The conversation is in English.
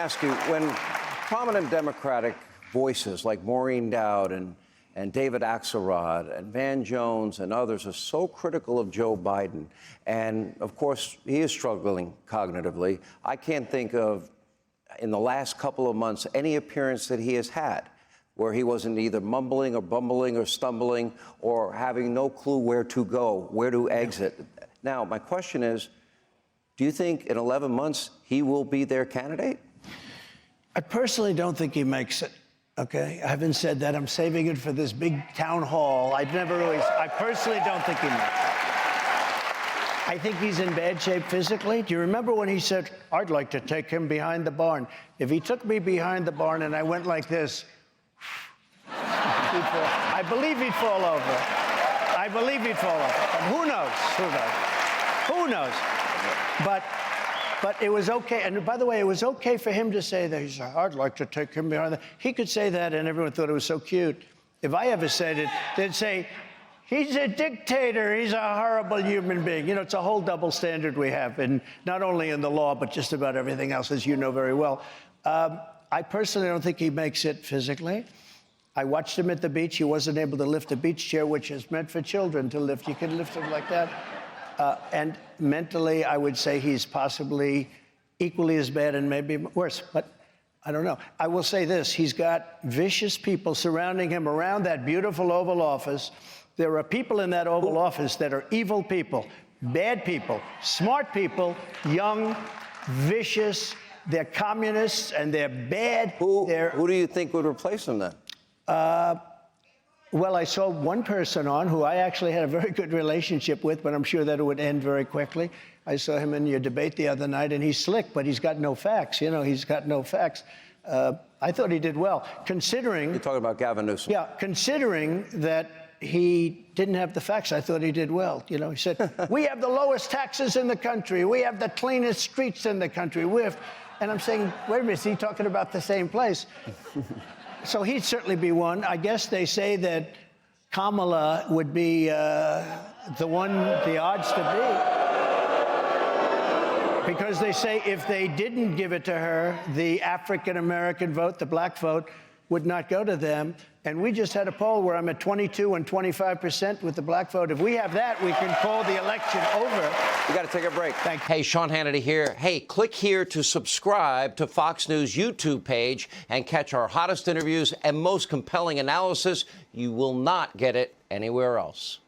ask you, when prominent Democratic voices like Maureen Dowd and David Axelrod and Van Jones and others are so critical of Joe Biden, and of course he is struggling cognitively, I can't think of, in the last couple of months, any appearance that he has had where he wasn't either mumbling or bumbling or stumbling or having no clue where to go, where to exit. Now, my question is, do you think in 11 months he will be their candidate? I personally don't think he makes it, okay? I haven't said that. I'm saving it for this big town hall. I personally don't think he makes it. I think he's in bad shape physically. Do you remember when he said, I'd like to take him behind the barn? If he took me behind the barn and I went like this, I believe he'd fall over. I believe he'd fall over. But who knows? Who knows? But it was okay. And by the way, it was okay for him to say that. He said, I'd like to take him behind the... He could say that and everyone thought it was so cute. If I ever said it, they'd say, he's a dictator. He's a horrible human being. You know, it's a whole double standard we have, and not only in the law, but just about everything else, as you know very well. I personally don't think he makes it physically. I watched him at the beach. He wasn't able to lift a beach chair, which is meant for children to lift. You can lift him like that. And mentally, I would say he's possibly equally as bad and maybe worse, but I don't know. I will say this, he's got vicious people surrounding him around that beautiful Oval Office. There are people in that Oval Office that are evil people, bad people, smart people, young, vicious, they're communists and they're bad. Who do you think would replace him then? Well, I saw one person on who I actually had a very good relationship with, but I'm sure that it would end very quickly. I saw him in your debate the other night, and he's slick, but he's got no facts. You know, he's got no facts. I thought he did well, considering... You're talking about Gavin Newsom. Yeah, considering that he didn't have the facts, I thought he did well. You know, he said, we have the lowest taxes in the country. We have the cleanest streets in the country. And I'm saying, wait a minute, is he talking about the same place? So he'd certainly be one. I guess they say that Kamala would be the odds to beat. Because they say if they didn't give it to her, the African-American vote, the black vote, would not go to them. And we just had a poll where I'm at 22 and 25% with the black vote. If we have that, we can call the election over. We got to take a break. Thank you. Hey, Sean Hannity here. Hey, click here to subscribe to Fox News YouTube page and catch our hottest interviews and most compelling analysis. You will not get it anywhere else.